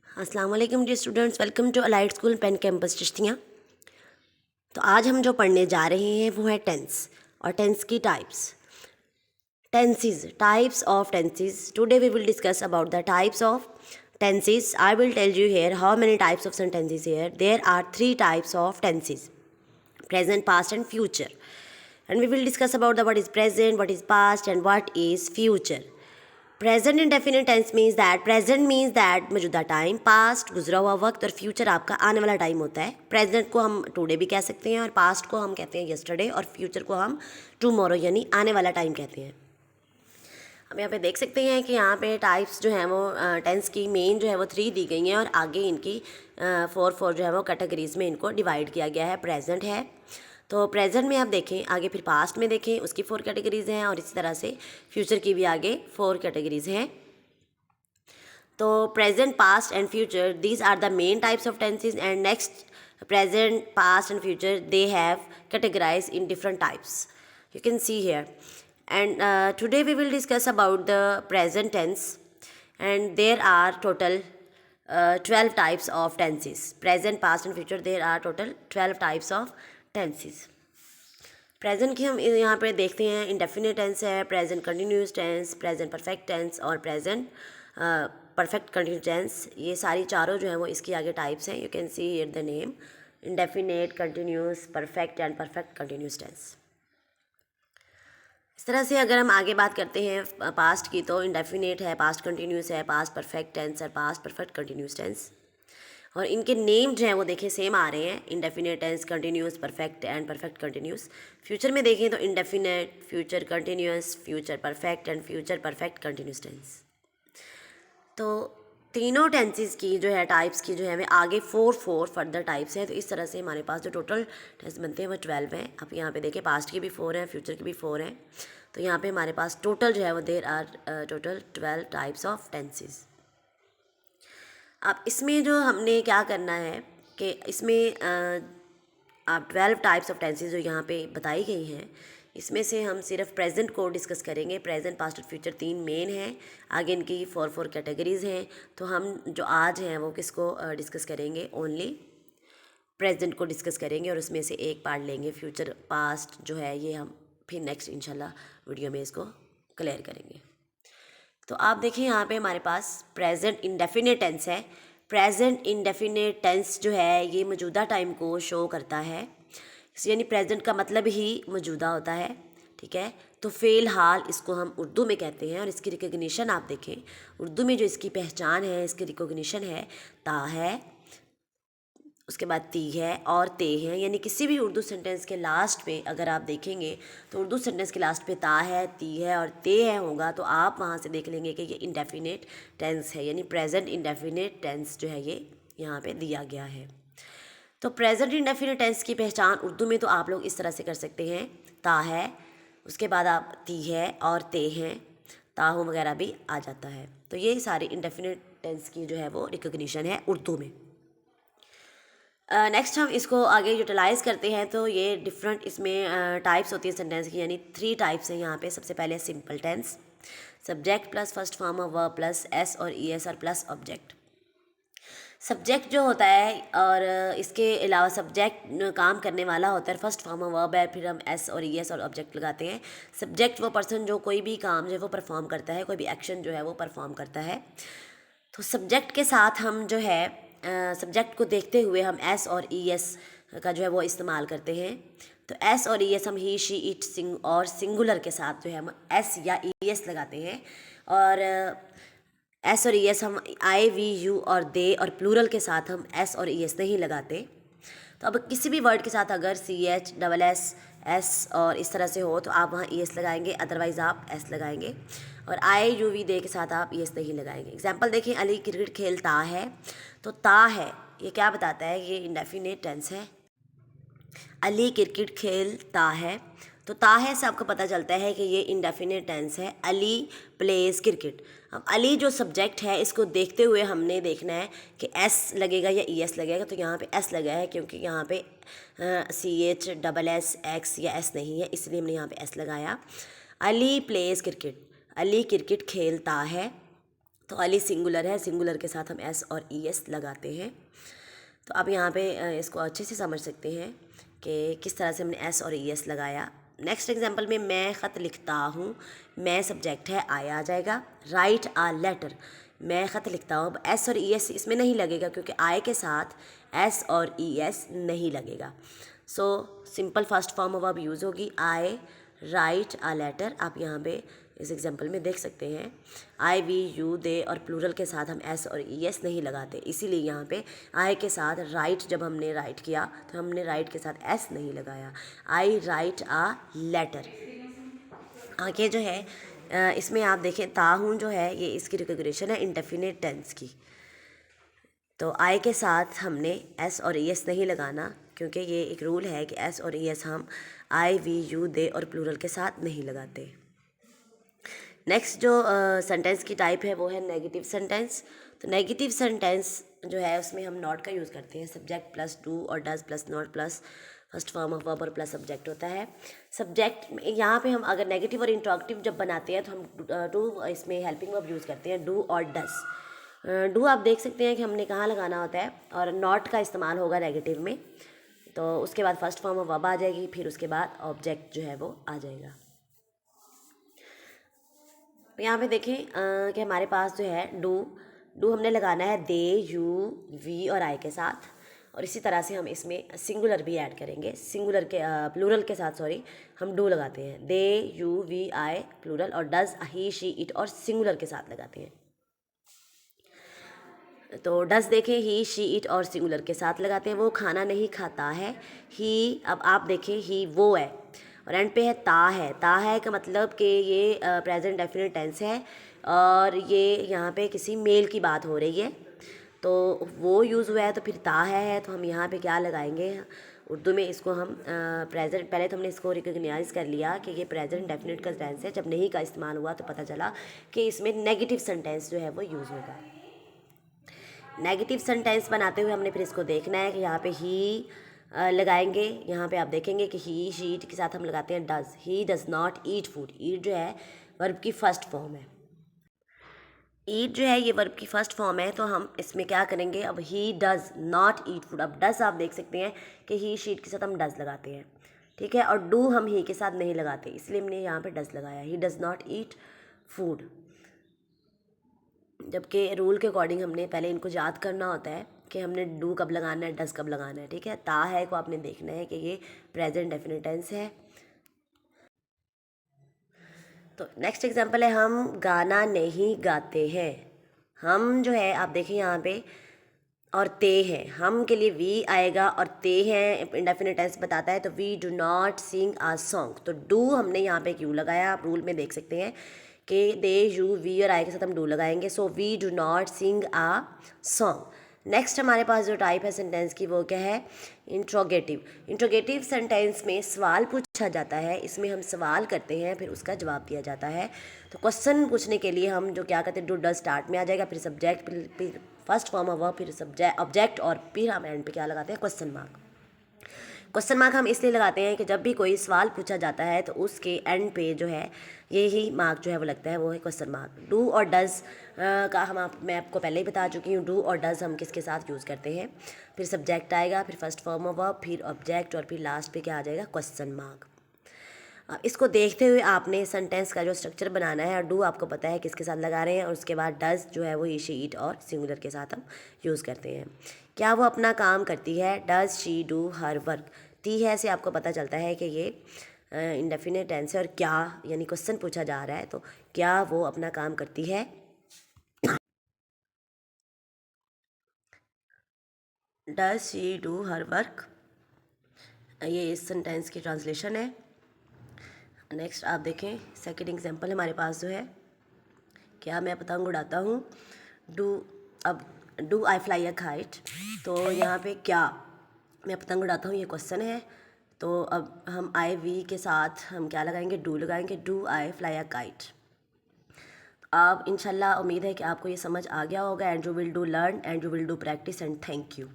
अस्सलाम वालेकुम dear students, welcome to Allied School pen campus Chishtian. तो आज हम जो पढ़ने जा रहे हैं वो है टेंस और टेंस की types. Tenses, types of tenses. Today we will discuss about the types of tenses. I will tell you here how many types of sentences here. There are 3 types of tenses: present, past and future. And we will discuss about the what is present, what is past and what is future. Present indefinite tense means that, present means that मौजूदा time, past गुजरा हुआ वक्त और future आपका आने वाला time होता है। प्रेजेंट को हम टुडे भी कह सकते हैं और पास्ट को हम कहते हैं यस्टरडे और फ्यूचर को हम टुमारो यानी आने वाला टाइम कहते हैं। हम यहाँ पे देख सकते हैं कि यहाँ पे टाइप्स जो हैं वो टेंस की मेन जो है वो 3 दी गई हैं और आगे इनकी 4 जो है वो कैटेगरीज में इनको डिवाइड किया गया है। प्रेजेंट है तो प्रेजेंट में आप देखें, आगे फिर पास्ट में देखें उसकी 4 कैटेगरीज हैं और इसी तरह से फ्यूचर की भी आगे 4 कैटेगरीज हैं। तो present, past and future, these are the main types of tenses and next present, past and future, they have categorized in different types. You can see here. And today we will discuss about the present tense, and there are total 12 types of tenses. Present, past and future, there are total 12 types of tenses. Present की हम यहाँ पे देखते हैं indefinite tense है, present continuous tense, present perfect tense और present perfect continuous tense. ये सारी चारों जो हैं वो इसकी आगे टाइप्स हैं। You can see here the name: indefinite, continuous, perfect and perfect continuous tense. इस तरह से अगर हम आगे बात करते हैं पास्ट की, तो इंडेफिनिट है, पास्ट कंटिन्यूस है, पास्ट परफेक्ट टेंस है, पास्ट परफेक्ट कंटिन्यूस टेंस। और इनके नेम जो हैं वो देखें सेम आ रहे हैं: indefinite tense, continuous, perfect and perfect continuous. Future में देखें तो indefinite, future continuous, future perfect and future perfect continuous tense. तो तीनों टेंसेस की जो है टाइप्स की जो है हमें आगे 4 फर्दर टाइप्स हैं। तो इस तरह से हमारे पास जो टोटल टेंस बनते हैं वो 12 हैं। आप यहाँ पे देखें पास्ट की भी 4 हैं, फ्यूचर की भी 4 हैं। तो यहाँ पे हमारे पास टोटल जो है वो there are total 12 types of tenses. अब इसमें जो हमने क्या करना है कि इसमें आप 12 टाइप्स ऑफ टेंसेस जो यहाँ पे बताई गई हैं, इसमें से हम सिर्फ प्रेजेंट को डिस्कस करेंगे। प्रेजेंट, पास्ट और फ्यूचर 3 मेन हैं, आगे इनकी 4 कैटेगरीज हैं। तो हम जो आज हैं वो किसको डिस्कस करेंगे? ओनली प्रेजेंट को डिस्कस करेंगे और उसमें से एक पार्ट लेंगे। फ्यूचर, पास्ट जो है ये हम फिर नेक्स्ट इंशाल्लाह वीडियो में इसको क्लियर करेंगे। तो आप देखिए यहाँ पे हमारे पास प्रेजेंट इंडेफिनिट टेंस है। प्रेजेंट इंडेफिनिट टेंस जो है ये मौजूदा टाइम को शो करता है, यानी प्रेजेंट का मतलब ही मौजूदा होता है। ठीक है, तो फ़िलहाल इसको हम उर्दू में कहते हैं और इसकी रिकग्निशन आप देखें, उर्दू में जो इसकी पहचान है, इसकी रिकग्निशन है, ता है, उसके बाद ती है और ते हैं। यानी किसी भी उर्दू सेंटेंस के लास्ट पे अगर आप देखेंगे तो उर्दू सेंटेंस के लास्ट पे ता है, ती है और ते है होगा, तो आप वहाँ से देख लेंगे कि ये इंडेफिनिट टेंस है, यानी प्रेजेंट इंडेफिनिट टेंस जो है ये यहाँ पे दिया गया है। तो प्रेजेंट इंडेफिनिट टेंस की पहचान उर्दू में तो आप लोग इस तरह से कर सकते हैं: ता है, उसके बाद आप ती है और ते हैं, ताहू वगैरह भी आ जाता है। तो ये सारी इंडेफिनिट टेंस की जो है वो रिकग्निशन है उर्दू में। नेक्स्ट हम इसको आगे यूटिलाइज़ करते हैं। तो ये डिफरेंट इसमें टाइप्स होती है सेंटेंस की, यानी 3 टाइप्स हैं यहाँ पे। सबसे पहले simple tense, subject plus first form of verb plus s और ई एस और प्लस ऑब्जेक्ट। सब्जेक्ट जो होता है और इसके अलावा सब्जेक्ट काम करने वाला होता है, फर्स्ट फॉर्म ऑफ वर्ब है, फिर हम एस और ई एस और ऑब्जेक्ट लगाते हैं। सब्जेक्ट वो पर्सन जो कोई भी काम जो है वो परफॉर्म करता है, कोई भी एक्शन जो है वो परफॉर्म करता है। तो सब्जेक्ट के साथ हम जो है सब्जेक्ट को देखते हुए हम एस और ई एस का जो है वो इस्तेमाल करते हैं। तो एस और ई एस हम ही, शी, इट, सिंग और सिंगुलर के साथ जो है हम एस या ई एस लगाते हैं, और एस और ई एस हम आई, वी, यू और दे और प्लूरल के साथ हम एस और ई एस नहीं लगाते। तो अब किसी भी वर्ड के साथ अगर c h, double s, s और इस तरह से हो तो आप वहाँ ई एस लगाएंगे, अदरवाइज़ आप एस लगाएंगे। और आई, यू, वी, दे के साथ आप ई एस नहीं लगाएंगे। एग्जाम्पल देखें, अली क्रिकेट खेलता है, तो ता है ये क्या बताता है? ये इंडेफिनिट टेंस है। अली क्रिकेट खेलता है, तो ता है से आपको पता चलता है कि ये इंडेफिनिट टेंस है। Ali plays cricket. अब अली जो सब्जेक्ट है इसको देखते हुए हमने देखना है कि एस लगेगा या ई एस लगेगा। तो यहाँ पे एस लगा है क्योंकि यहाँ पे c h, double s, x या एस नहीं है, इसलिए हमने यहाँ पे एस लगाया। Ali plays cricket, Ali cricket खेलता है, तो ऑली सिंगुलर है, सिंगुलर के साथ हम एस और ई एस लगाते हैं। तो आप यहाँ पे इसको अच्छे से समझ सकते हैं कि किस तरह से हमने एस और ई एस लगाया। नेक्स्ट एग्जांपल में मैं ख़त लिखता हूँ, मैं सब्जेक्ट है, आई आ जाएगा। राइट आ लेटर, मैं ख़त लिखता हूँ, अब एस और ई एस इसमें नहीं लगेगा क्योंकि आई के साथ एस और ई एस नहीं लगेगा। So simple first form verb use होगी, आई राइट आ लेटर। आप यहाँ पे इस एग्जांपल में देख सकते हैं आई वी यू दे और प्लूरल के साथ हम एस और ई एस नहीं लगाते, इसीलिए यहाँ पे आई के साथ राइट जब हमने राइट किया तो हमने राइट के साथ एस नहीं लगाया। आई राइट आ लेटर। आगे जो है इसमें आप देखें ताहून जो है ये इसकी रिकॉग्निशन है इंडेफिनिट टेंस की। तो आई के साथ हमने एस और ई एस नहीं लगाना क्योंकि ये एक रूल है कि एस और ई एस हम आई वी यू दे और प्लूरल के साथ नहीं लगाते। नेक्स्ट जो सेंटेंस की टाइप है वो है नेगेटिव सेंटेंस। तो नेगेटिव सेंटेंस जो है उसमें हम नॉट का यूज़ करते हैं, सब्जेक्ट प्लस डू और does plus not plus first form of verb और प्लस सब्जेक्ट होता है। सब्जेक्ट यहाँ पे हम अगर नेगेटिव और इंट्रोगेटिव जब बनाते हैं तो हम डू इसमें हेल्पिंग वर्ब यूज़ करते हैं, डू और डज। डू आप देख सकते हैं कि हमने कहाँ लगाना होता है और नॉट का इस्तेमाल होगा नेगेटिव में, तो उसके बाद फर्स्ट फॉर्म ऑफ वर्ब आ जाएगी, फिर उसके बाद ऑब्जेक्ट जो है वो आ जाएगा। तो यहाँ पे देखें कि हमारे पास जो है डू हमने लगाना है दे यू वी और आई के साथ, और इसी तरह से हम इसमें सिंगुलर भी ऐड करेंगे। सिंगुलर के प्लूरल के साथ हम डू लगाते हैं, दे यू वी आई प्लूरल, और डज ही शी इट और सिंगुलर के साथ लगाते हैं। तो डज देखें ही शी इट और सिंगुलर के साथ लगाते हैं। वो खाना नहीं खाता है, ही, अब आप देखें ही वो है और एंड पे है ता है। ता है का मतलब कि ये प्रेजेंट डेफिनेट टेंस है और ये यहाँ पे किसी मेल की बात हो रही है, तो वो यूज़ हुआ है तो फिर ता है, तो हम यहाँ पे क्या लगाएंगे उर्दू में इसको हम प्रेजेंट, पहले तो हमने इसको रिकॉग्नाइज कर लिया कि ये प्रेजेंट डेफिनेट का टेंस है। जब नहीं का इस्तेमाल हुआ तो पता चला कि इसमें नेगेटिव सेंटेंस जो है वो यूज़ होगा। नेगेटिव सेंटेंस बनाते हुए हमने फिर इसको देखना है कि यहाँ पे ही लगाएंगे। यहाँ पे आप देखेंगे कि ही शी इट के साथ हम लगाते हैं does. He does not eat food, eat जो है वर्ब की फर्स्ट फॉर्म है, ईट जो है ये वर्ब की फर्स्ट फॉर्म है, तो हम इसमें क्या करेंगे, अब ही डज नॉट ईट फूड। अब डज आप देख सकते हैं कि ही शी इट के साथ हम डज लगाते हैं, ठीक है, और डू हम ही के साथ नहीं लगाते, इसलिए हमने यहाँ पे डज लगाया, ही डज नॉट ईट फूड। जबकि रूल के अकॉर्डिंग हमने पहले इनको याद करना होता है कि हमने डू कब लगाना है, डज कब लगाना है, ठीक है। ता है को आपने देखना है कि ये प्रेजेंट डेफिनेट टेंस है। तो नेक्स्ट एग्जांपल है हम गाना नहीं गाते हैं। हम जो है आप देखें यहाँ पे और ते हैं, हम के लिए वी आएगा और ते हैं इंडेफिनिट टेंस बताता है, तो we do not sing a song. तो डू हमने यहाँ पे क्यों लगाया, आप रूल में देख सकते हैं कि दे यू वी और आई के साथ हम डू लगाएंगे, so we do not sing a song. Next हमारे पास जो टाइप है सेंटेंस की वो क्या है, इंट्रोगेटिव। इंट्रोगेटिव सेंटेंस में सवाल पूछा जाता है, इसमें हम सवाल करते हैं फिर उसका जवाब दिया जाता है। तो क्वेश्चन पूछने के लिए हम जो क्या करते हैं, डू डज स्टार्ट में आ जाएगा, फिर सब्जेक्ट, फिर फर्स्ट फॉर्म ऑफ वर्ब, फिर सब्जेक्ट ऑब्जेक्ट, और फिर हम एंड पे क्या लगाते हैं, क्वेश्चन मार्क। क्वेश्चन मार्क हम इसलिए लगाते हैं कि जब भी कोई सवाल पूछा जाता है तो उसके एंड पे जो है यही मार्क जो है वो लगता है, वो है क्वेश्चन मार्क। डू और डज़ का मैं आपको पहले ही बता चुकी हूँ, डू और डज़ हम किसके साथ यूज़ करते हैं, फिर सब्जेक्ट आएगा, फिर फर्स्ट फॉर्म ऑफ वर्ब, फिर ऑब्जेक्ट, और फिर लास्ट पे क्या आ जाएगा, क्वेश्चन मार्क। इसको देखते हुए आपने सेंटेंस का जो स्ट्रक्चर बनाना है, और डू आपको पता है किसके साथ लगा रहे हैं, और उसके बाद डज जो है वो ही शी इट और सिंगुलर के साथ हम यूज़ करते हैं। क्या वो अपना काम करती है, does she do her work. ती है से आपको पता चलता है कि ये इंडेफिनिट टेंस है, और क्या यानी क्वेश्चन पूछा जा रहा है, तो क्या वो अपना काम करती है। Does she do her work, ये इस सेंटेंस की ट्रांसलेशन है। नेक्स्ट आप देखें सेकंड एग्जांपल हमारे पास जो है, क्या मैं पतंग उड़ाता हूँ, डू, अब do I fly a kite, तो यहाँ पे क्या मैं पतंग उड़ाता हूँ ये क्वेश्चन है, तो अब हम आई वी के साथ हम क्या लगाएंगे, डू लगाएंगे, do I fly a kite. अब इंशाल्लाह उम्मीद है कि आपको ये समझ आ गया होगा, and you will do learn and you will do practice, and thank you.